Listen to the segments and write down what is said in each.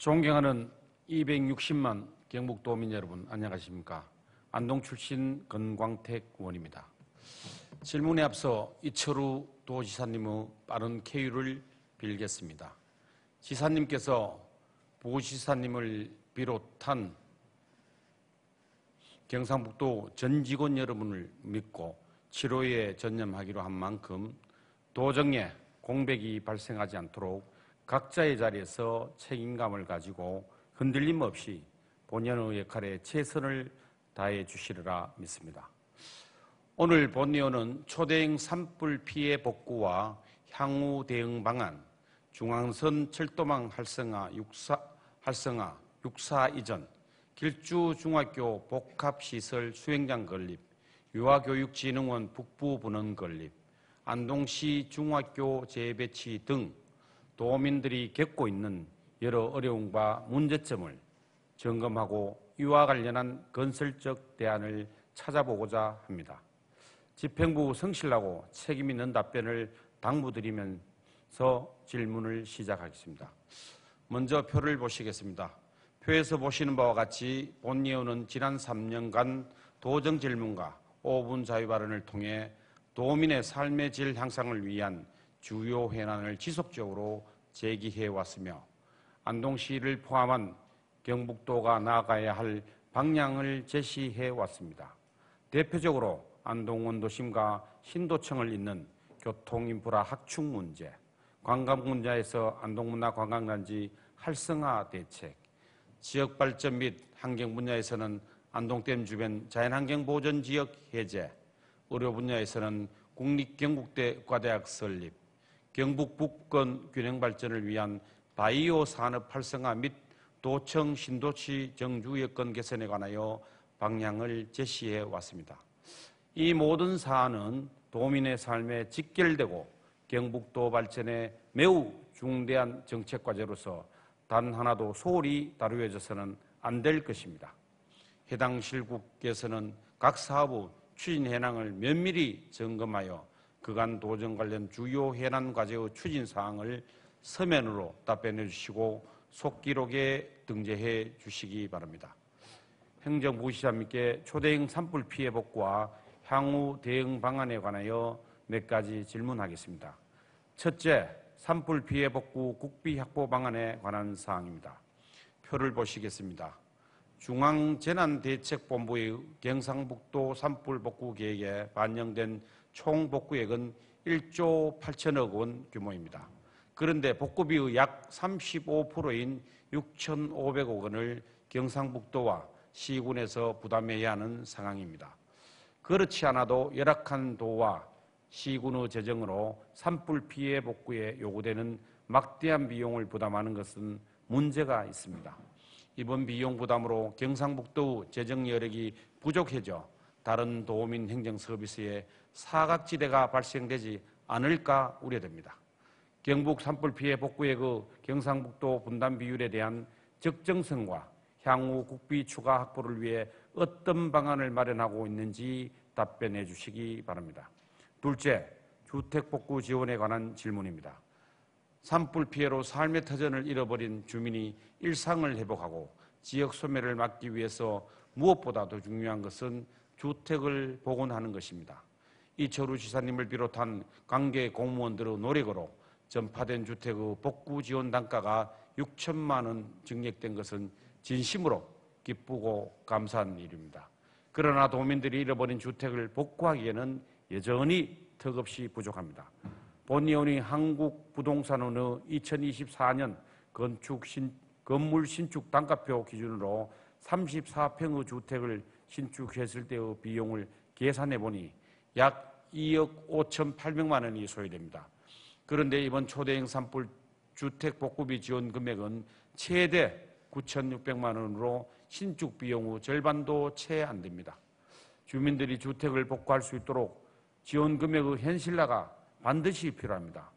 존경하는 260만 경북도민 여러분, 안녕하십니까? 안동 출신 건광택 의원입니다. 질문에 앞서 이철우 도지사님의 빠른 쾌유를 빌겠습니다. 지사님께서 부지사님을 비롯한 경상북도 전 직원 여러분을 믿고 치료에 전념하기로 한 만큼 도정에 공백이 발생하지 않도록 각자의 자리에서 책임감을 가지고 흔들림 없이 본연의 역할에 최선을 다해 주시리라 믿습니다. 오늘 본의원은 초대형 산불 피해 복구와 향후 대응 방안, 중앙선 철도망 활성화 육사 이전, 길주 중학교 복합시설 수영장 건립, 유아교육진흥원 북부 분원 건립, 안동시 중학교 재배치 등 도민들이 겪고 있는 여러 어려움과 문제점을 점검하고 이와 관련한 건설적 대안을 찾아보고자 합니다. 집행부 성실하고 책임 있는 답변을 당부드리면서 질문을 시작하겠습니다. 먼저 표를 보시겠습니다. 표에서 보시는 바와 같이 본예원은 지난 3년간 도정 질문과 5분 자유 발언을 통해 도민의 삶의 질 향상을 위한 주요 현안을 지속적으로 제기해 왔으며 안동시를 포함한 경북도가 나아가야 할 방향을 제시해 왔습니다. 대표적으로 안동원도심과 신도청을 잇는 교통인프라 확충 문제, 관광 분야에서 안동문화관광단지 활성화 대책, 지역발전 및 환경 분야에서는 안동댐 주변 자연환경보전지역 해제, 의료 분야에서는 국립경북대 의과대학 설립, 경북 북권 균형 발전을 위한 바이오 산업 활성화 및 도청 신도시 정주 여건 개선에 관하여 방향을 제시해 왔습니다. 이 모든 사안은 도민의 삶에 직결되고 경북도 발전에 매우 중대한 정책 과제로서 단 하나도 소홀히 다루어져서는 안 될 것입니다. 해당 실국께서는 각 사업의 추진 현황을 면밀히 점검하여 그간 도정 관련 주요 현안 과제의 추진 사항을 서면으로 답변해 주시고 속기록에 등재해 주시기 바랍니다. 행정부시장님께 초대형 산불 피해 복구와 향후 대응 방안에 관하여 몇 가지 질문하겠습니다. 첫째, 산불 피해 복구 국비 확보 방안에 관한 사항입니다. 표를 보시겠습니다. 중앙재난대책본부의 경상북도 산불 복구 계획에 반영된 총 복구액은 1조 8천억 원 규모입니다. 그런데 복구비의 약 35%인 6,500억 원을 경상북도와 시군에서 부담해야 하는 상황입니다. 그렇지 않아도 열악한 도와 시군의 재정으로 산불 피해 복구에 요구되는 막대한 비용을 부담하는 것은 문제가 있습니다. 이번 비용 부담으로 경상북도 재정 여력이 부족해져 다른 도민 행정 서비스에 사각지대가 발생되지 않을까 우려됩니다. 경북 산불 피해 복구액의 경상북도 분담 비율에 대한 적정성과 향후 국비 추가 확보를 위해 어떤 방안을 마련하고 있는지 답변해 주시기 바랍니다. 둘째, 주택복구 지원에 관한 질문입니다. 산불 피해로 삶의 터전을 잃어버린 주민이 일상을 회복하고 지역 소멸을 막기 위해서 무엇보다도 중요한 것은 주택을 복원하는 것입니다. 이철우 지사님을 비롯한 관계 공무원들의 노력으로 전파된 주택의 복구 지원 단가가 6천만 원 증액된 것은 진심으로 기쁘고 감사한 일입니다. 그러나 도민들이 잃어버린 주택을 복구하기에는 여전히 턱없이 부족합니다. 본의원이 한국부동산원의 2024년 건물 신축 단가표 기준으로 34평의 주택을 신축했을 때의 비용을 계산해 보니 약 2억 5,800만 원이 소요됩니다. 그런데 이번 초대형 산불 주택 복구비 지원 금액은 최대 9,600만 원으로 신축 비용의 절반도 채 안 됩니다. 주민들이 주택을 복구할 수 있도록 지원 금액의 현실화가 반드시 필요합니다.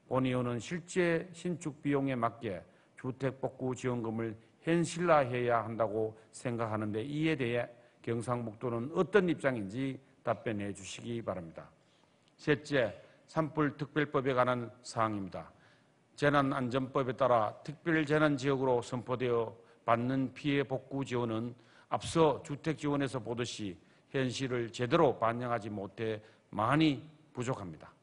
본의원은 실제 신축 비용에 맞게 주택 복구 지원금을 현실화해야 한다고 생각하는데 이에 대해 경상북도는 어떤 입장인지 답변해 주시기 바랍니다. 셋째, 산불특별법에 관한 사항입니다. 재난안전법에 따라 특별재난지역으로 선포되어 받는 피해 복구 지원은 앞서 주택지원에서 보듯이 현실을 제대로 반영하지 못해 많이 부족합니다.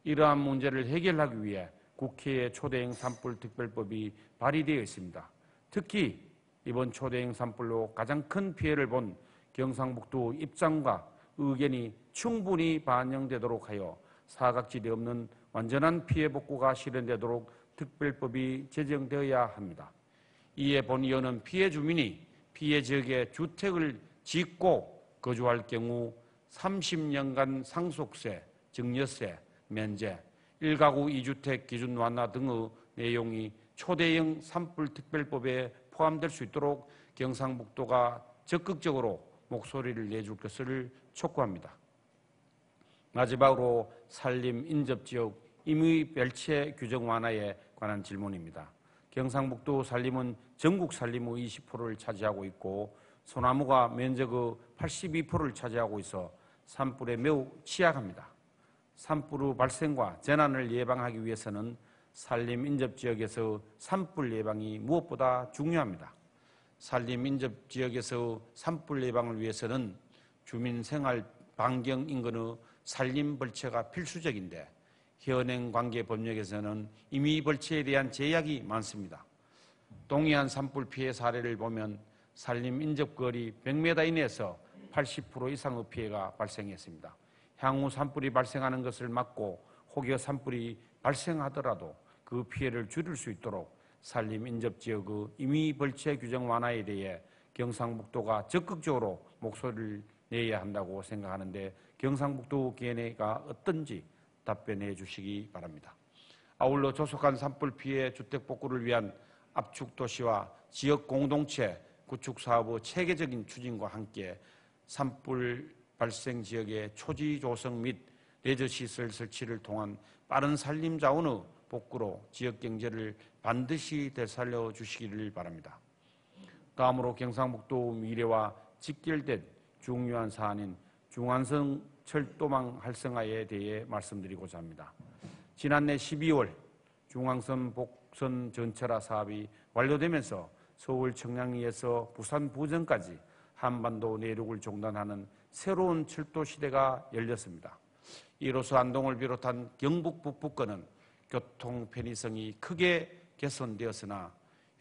이러한 문제를 해결하기 위해 국회의 초대형 산불 특별법이 발의되어 있습니다. 특히 이번 초대형 산불로 가장 큰 피해를 본 경상북도 입장과 의견이 충분히 반영되도록 하여 사각지대 없는 완전한 피해 복구가 실현되도록 특별법이 제정되어야 합니다. 이에 본 의원은 피해 주민이 피해 지역에 주택을 짓고 거주할 경우 30년간 상속세, 증여세, 면제, 1가구 2주택 기준 완화 등의 내용이 초대형 산불 특별법에 포함될 수 있도록 경상북도가 적극적으로 목소리를 내줄 것을 촉구합니다. 마지막으로 산림 인접지역 임의 별채 규정 완화에 관한 질문입니다. 경상북도 산림은 전국 산림의 20%를 차지하고 있고 소나무가 면적의 82%를 차지하고 있어 산불에 매우 취약합니다. 산불의 발생과 재난을 예방하기 위해서는 산림 인접지역에서 산불 예방이 무엇보다 중요합니다. 산림 인접지역에서 산불 예방을 위해서는 주민 생활 반경 인근의 산림 벌채가 필수적인데 현행 관계 법령에서는 임의 벌채에 대한 제약이 많습니다. 동해안 산불 피해 사례를 보면 산림 인접거리 100m 이내에서 80% 이상의 피해가 발생했습니다. 향후 산불이 발생하는 것을 막고 혹여 산불이 발생하더라도 그 피해를 줄일 수 있도록 산림 인접지역의 임의 벌채 규정 완화에 대해 경상북도가 적극적으로 목소리를 내야 한다고 생각하는데 경상북도 기관회가 어떤지 답변해 주시기 바랍니다. 아울러 조속한 산불 피해 주택 복구를 위한 압축도시와 지역 공동체 구축 사업의 체계적인 추진과 함께 산불 발생 지역의 초지 조성 및 레저시설 설치를 통한 빠른 산림 자원의 복구로 지역 경제를 반드시 되살려 주시기를 바랍니다. 다음으로 경상북도 미래와 직결된 중요한 사안인 중앙선 철도망 활성화에 대해 말씀드리고자 합니다. 지난해 12월 중앙선 복선 전철화 사업이 완료되면서 서울 청량리에서 부산 부전까지 한반도 내륙을 종단하는 새로운 철도 시대가 열렸습니다. 이로써 안동을 비롯한 경북 북부권은 교통 편의성이 크게 개선되었으나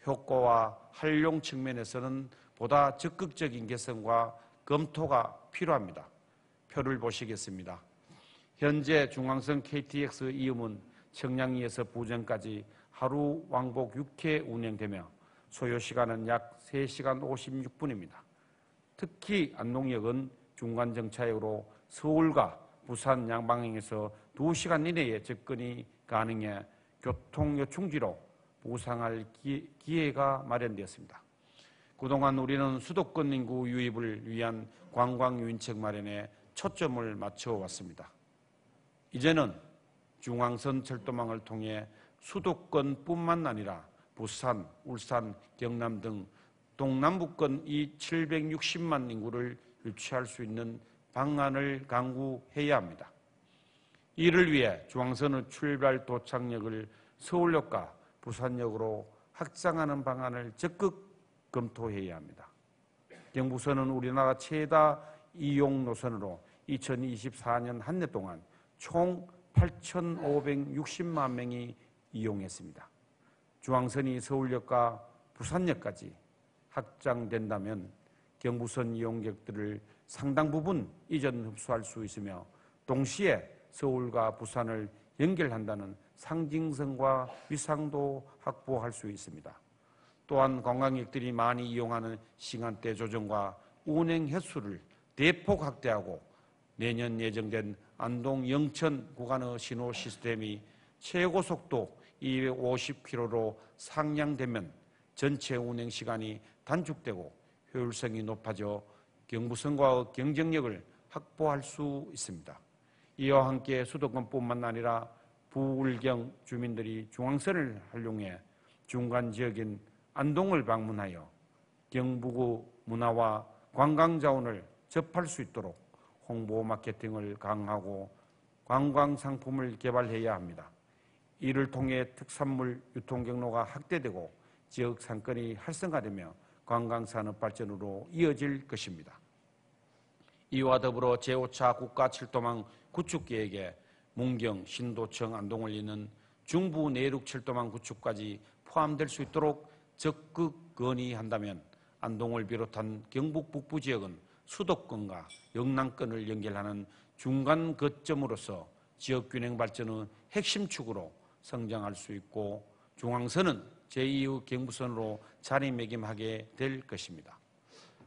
효과와 활용 측면에서는 보다 적극적인 개선과 검토가 필요합니다. 표를 보시겠습니다. 현재 중앙선 KTX 이음은 청량리에서 부전까지 하루 왕복 6회 운행되며 소요시간은 약 3시간 56분입니다. 특히 안동역은 중간정차역으로 서울과 부산 양방향에서 2시간 이내에 접근이 가능해 교통요충지로 부상할 기회가 마련되었습니다. 그동안 우리는 수도권 인구 유입을 위한 관광유인책 마련에 초점을 맞춰왔습니다. 이제는 중앙선 철도망을 통해 수도권뿐만 아니라 부산, 울산, 경남 등 동남부권 이 760만 인구를 유치할 수 있는 방안을 강구해야 합니다. 이를 위해 중앙선의 출발 도착역을 서울역과 부산역으로 확장하는 방안을 적극 검토해야 합니다. 경부선은 우리나라 최다 이용 노선으로 2024년 한 해 동안 총 8,560만 명이 이용했습니다. 중앙선이 서울역과 부산역까지 확장된다면 경부선 이용객들을 상당 부분 이전 흡수할 수 있으며 동시에 서울과 부산을 연결한다는 상징성과 위상도 확보할 수 있습니다. 또한 관광객들이 많이 이용하는 시간대 조정과 운행 횟수를 대폭 확대하고 내년 예정된 안동 영천 구간의 신호 시스템이 최고 속도 250km로 상향되면 전체 운행 시간이 단축되고 효율성이 높아져 경부선과의 경쟁력을 확보할 수 있습니다. 이와 함께 수도권뿐만 아니라 부울경 주민들이 중앙선을 활용해 중간 지역인 안동을 방문하여 경북의 문화와 관광 자원을 접할 수 있도록 홍보 마케팅을 강화하고 관광 상품을 개발해야 합니다. 이를 통해 특산물 유통 경로가 확대되고 지역 상권이 활성화되며 관광산업 발전으로 이어질 것입니다. 이와 더불어 제5차 국가철도망 구축 계획에 문경, 신도청, 안동을 잇는 중부 내륙 철도망 구축까지 포함될 수 있도록 적극 건의한다면 안동을 비롯한 경북 북부 지역은 수도권과 영남권을 연결하는 중간 거점으로서 지역균형 발전의 핵심 축으로 성장할 수 있고 중앙선은 제2의 경부선으로 자리매김하게 될 것입니다.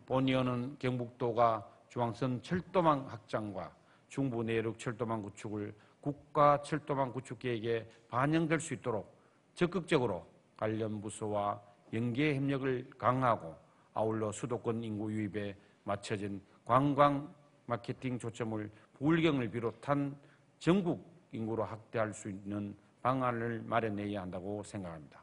본의원은 경북도가 중앙선 철도망 확장과 중부 내륙 철도망 구축을 국가 철도망 구축 계획에 반영될 수 있도록 적극적으로 관련 부서와 연계 협력을 강화하고 아울러 수도권 인구 유입에 맞춰진 관광 마케팅 초점을 부울경을 비롯한 전국 인구로 확대할 수 있는 방안을 마련해야 한다고 생각합니다.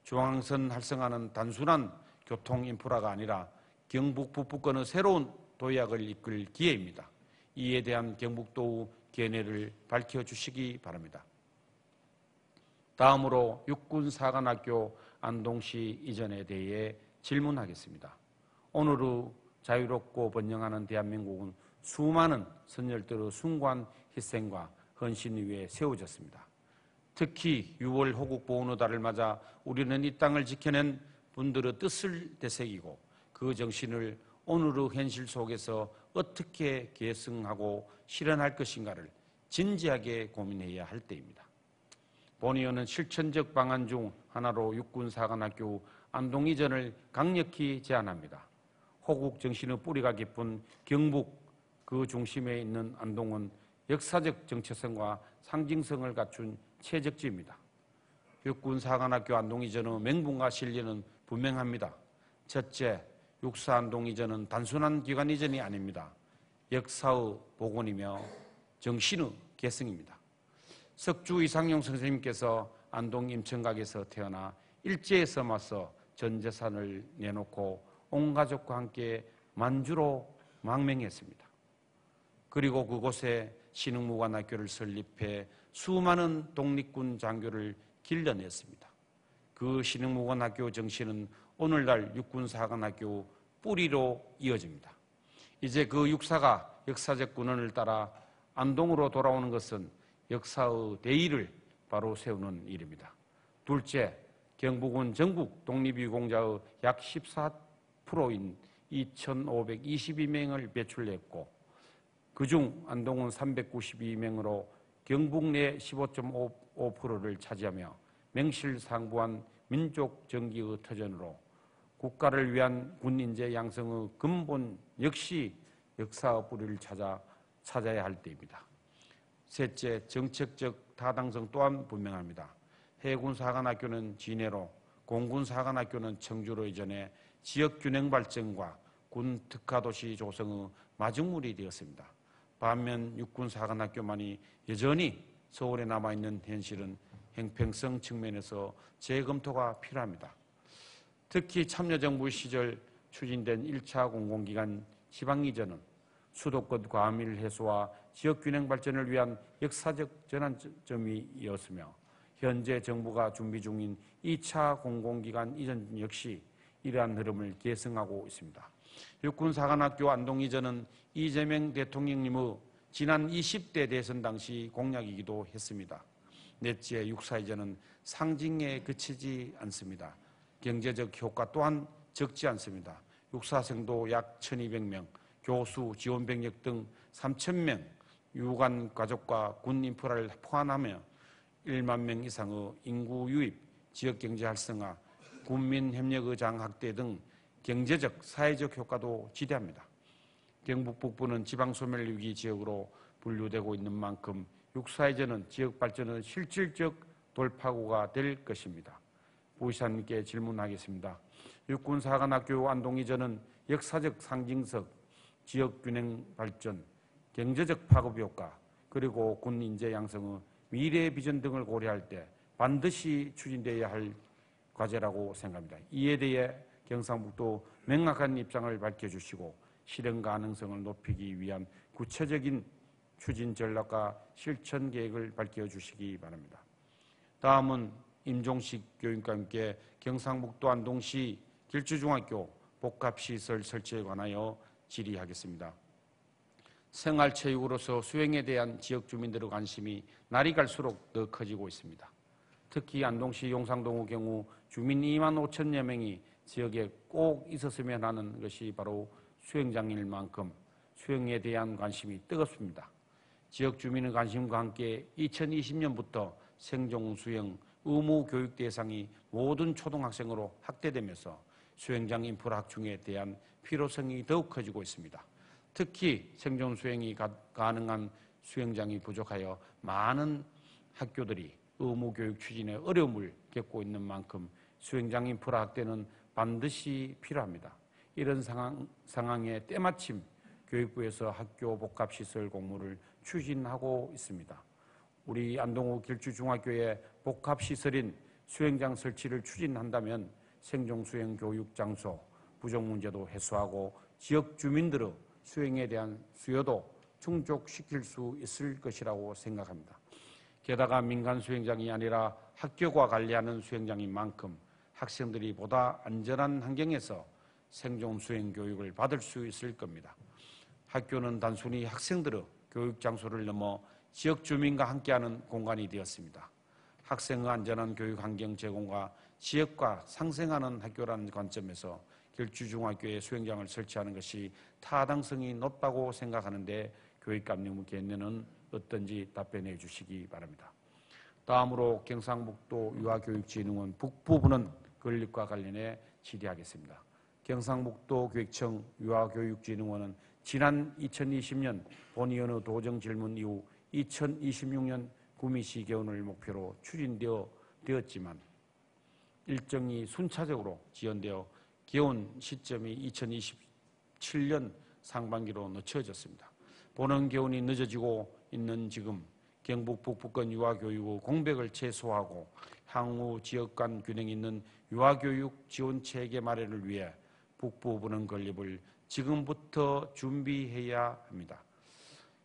중앙선 활성화는 단순한 교통 인프라가 아니라 경북 북부권의 새로운 도약을 이끌 기회입니다. 이에 대한 경북도의 견해를 밝혀주시기 바랍니다. 다음으로 육군사관학교 안동시 이전에 대해 질문하겠습니다. 오늘의 자유롭고 번영하는 대한민국은 수많은 선열들의 숭고한 희생과 헌신 위에 세워졌습니다. 특히 6월 호국보훈의 달을 맞아 우리는 이 땅을 지켜낸 분들의 뜻을 되새기고 그 정신을 오늘의 현실 속에서 어떻게 계승하고 실현할 것인가를 진지하게 고민해야 할 때입니다. 본의원은 실천적 방안 중 하나로 육군사관학교 안동 이전을 강력히 제안합니다. 호국 정신의 뿌리가 깊은 경북 그 중심에 있는 안동은 역사적 정체성과 상징성을 갖춘 최적지입니다. 육군사관학교 안동 이전의 명분과 실리는 분명합니다. 첫째, 육사 안동 이전은 단순한 기관 이전이 아닙니다. 역사의 복원이며 정신의 계승입니다. 석주 이상용 선생님께서 안동 임천각에서 태어나 일제에서 맞서 전 재산을 내놓고 온 가족과 함께 만주로 망명했습니다. 그리고 그곳에 신흥무관학교를 설립해 수많은 독립군 장교를 길러냈습니다. 그 신흥무관학교 정신은 오늘날 육군사관학교 뿌리로 이어집니다. 이제 그 육사가 역사적 군원을 따라 안동으로 돌아오는 것은 역사의 대의를 바로 세우는 일입니다. 둘째, 경북은 전국 독립유공자의 약 14%인 2,522명을 배출했고 그중 안동은 392명으로 경북 내 15.5%를 차지하며 명실상부한 민족 정기의 터전으로 국가를 위한 군인재 양성의 근본 역시 역사의 뿌리를 찾아야 할 때입니다. 셋째, 정책적 타당성 또한 분명합니다. 해군사관학교는 진해로, 공군사관학교는 청주로 이전해 지역균형 발전과 군 특화도시 조성의 마중물이 되었습니다. 반면 육군사관학교만이 여전히 서울에 남아있는 현실은 형평성 측면에서 재검토가 필요합니다. 특히 참여정부 시절 추진된 1차 공공기관 지방이전은 수도권 과밀 해소와 지역균형 발전을 위한 역사적 전환점이었으며 현재 정부가 준비 중인 2차 공공기관 이전 역시 이러한 흐름을 계승하고 있습니다. 육군사관학교 안동 이전은 이재명 대통령님의 지난 20대 대선 당시 공약이기도 했습니다. 넷째, 육사 이전은 상징에 그치지 않습니다. 경제적 효과 또한 적지 않습니다. 육사생도 약 1,200명, 교수, 지원병력 등 3,000명, 유관 가족과 군 인프라를 포함하며 1만 명 이상의 인구 유입, 지역경제 활성화, 군민협력의 장확대 등 경제적, 사회적 효과도 지대합니다. 경북 북부는 지방소멸위기 지역으로 분류되고 있는 만큼 육사이전은 지역 발전의 실질적 돌파구가 될 것입니다. 부의사님께 질문하겠습니다. 육군사관학교 안동이전은 역사적 상징성, 지역균형 발전, 경제적 파급효과, 그리고 군 인재 양성의 미래 비전 등을 고려할 때 반드시 추진되어야 할 과제라고 생각합니다. 이에 대해 경상북도 명확한 입장을 밝혀주시고 실현 가능성을 높이기 위한 구체적인 추진 전략과 실천 계획을 밝혀주시기 바랍니다. 다음은 임종식 교육과 함께 경상북도 안동시 길주중학교 복합시설 설치에 관하여 질의하겠습니다. 생활체육으로서 수영에 대한 지역 주민들의 관심이 날이 갈수록 더 커지고 있습니다. 특히 안동시 용상동의 경우 주민 2만 5천여 명이 지역에 꼭 있었으면 하는 것이 바로 수영장일 만큼 수영에 대한 관심이 뜨겁습니다. 지역 주민의 관심과 함께 2020년부터 생존수영 의무 교육 대상이 모든 초등학생으로 확대되면서 수영장 인프라 확충에 대한 필요성이 더욱 커지고 있습니다. 특히 생존 수영이 가능한 수영장이 부족하여 많은 학교들이 의무 교육 추진에 어려움을 겪고 있는 만큼 수영장 인프라 확대는 반드시 필요합니다. 이런 상황에 때마침 교육부에서 학교 복합시설 공모를 추진하고 있습니다. 우리 안동구 길주중학교의 복합시설인 수영장 설치를 추진한다면 생존수영 교육 장소 부족 문제도 해소하고 지역 주민들의 수영에 대한 수요도 충족시킬 수 있을 것이라고 생각합니다. 게다가 민간 수영장이 아니라 학교가 관리하는 수영장인 만큼 학생들이 보다 안전한 환경에서 생존 수영 교육을 받을 수 있을 겁니다. 학교는 단순히 학생들의 교육 장소를 넘어 지역 주민과 함께하는 공간이 되었습니다. 학생의 안전한 교육 환경 제공과 지역과 상생하는 학교라는 관점에서 길주중학교에 수영장을 설치하는 것이 타당성이 높다고 생각하는데 교육감님 견해는 어떤지 답변해 주시기 바랍니다. 다음으로 경상북도 유아교육진흥원 북부부는 건립과 관련해 질의하겠습니다. 경상북도 교육청 유아교육진흥원은 지난 2020년 본위원회 도정 질문 이후 2026년 구미시 개원을 목표로 추진되었지만 일정이 순차적으로 지연되어 개원 시점이 2027년 상반기로 늦춰졌습니다. 본원 개원이 늦어지고 있는 지금 경북 북부권 유아교육의 공백을 최소화하고 향후 지역 간 균형 있는 유아교육 지원 체계 마련을 위해 북부부는 건립을 지금부터 준비해야 합니다.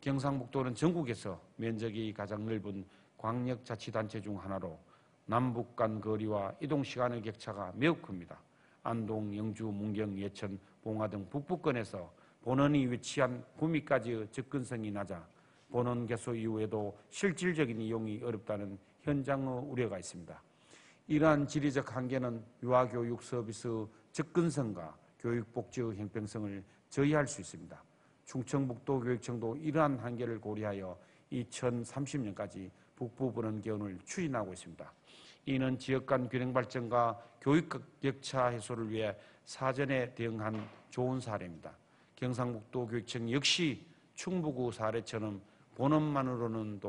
경상북도는 전국에서 면적이 가장 넓은 광역자치단체 중 하나로 남북 간 거리와 이동시간의 격차가 매우 큽니다. 안동, 영주, 문경, 예천, 봉화 등 북부권에서 본원이 위치한 구미까지의 접근성이 낮아 본원 개소 이후에도 실질적인 이용이 어렵다는 현장의 우려가 있습니다. 이러한 지리적 한계는 유아교육 서비스의 접근성과 교육복지의 형평성을 저해할 수 있습니다. 충청북도 교육청도 이러한 한계를 고려하여 2030년까지 북부본원 개원을 추진하고 있습니다. 이는 지역 간 균형 발전과 교육 격차 해소를 위해 사전에 대응한 좋은 사례입니다. 경상북도 교육청 역시 충북의 사례처럼 본원만으로는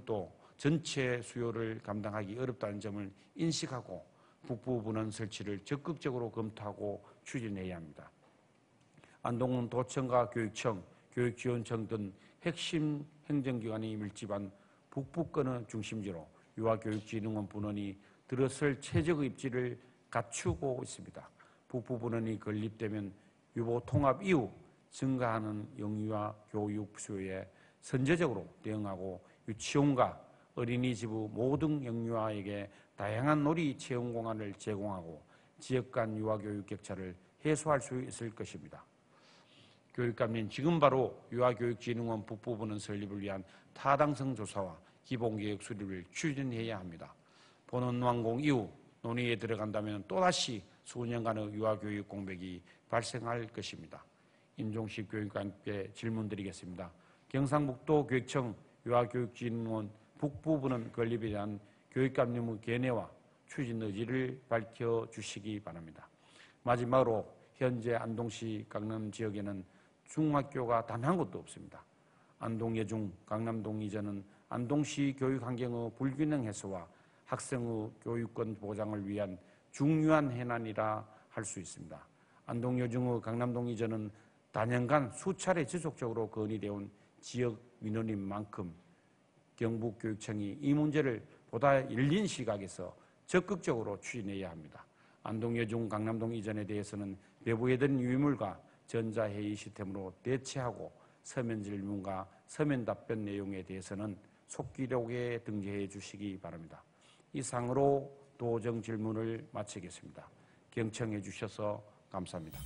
또 전체 수요를 감당하기 어렵다는 점을 인식하고 북부본원 설치를 적극적으로 검토하고 추진해야 합니다. 안동은 도청과 교육청, 교육지원청 등 핵심 행정기관이 밀집한 북부권의 중심지로 유아교육진흥원 분원이 들어설 최적의 입지를 갖추고 있습니다. 북부분원이 건립되면 유보 통합 이후 증가하는 영유아 교육 수요에 선제적으로 대응하고 유치원과 어린이집의 모든 영유아에게 다양한 놀이 체험 공간을 제공하고 지역 간 유아교육 격차를 해소할 수 있을 것입니다. 교육감님, 지금 바로 유아교육진흥원 북부본원 설립을 위한 타당성 조사와 기본계획 수립을 추진해야 합니다. 본원 완공 이후 논의에 들어간다면 또다시 수년간의 유아교육 공백이 발생할 것입니다. 임종식 교육감께 질문드리겠습니다. 경상북도 교육청 유아교육진흥원 북부본원 건립에 대한 교육감님의 견해와 추진 의지를 밝혀주시기 바랍니다. 마지막으로 현재 안동시 강남 지역에는 중학교가 단 한 곳도 없습니다. 안동 예중, 강남동 이전은 안동시 교육 환경의 불균형 해소와 학생의 교육권 보장을 위한 중요한 해난이라 할 수 있습니다. 안동 여중의 강남동 이전은 단연간 수차례 지속적으로 건의되어 온 지역 민원인 만큼 경북교육청이 이 문제를 보다 열린 시각에서 적극적으로 추진해야 합니다. 안동 여중, 강남동 이전에 대해서는 내부에 든 유물과 전자회의 시스템으로 대체하고 서면 질문과 서면 답변 내용에 대해서는 속기록에 등재해 주시기 바랍니다. 이상으로 도정 질문을 마치겠습니다. 경청해 주셔서 감사합니다.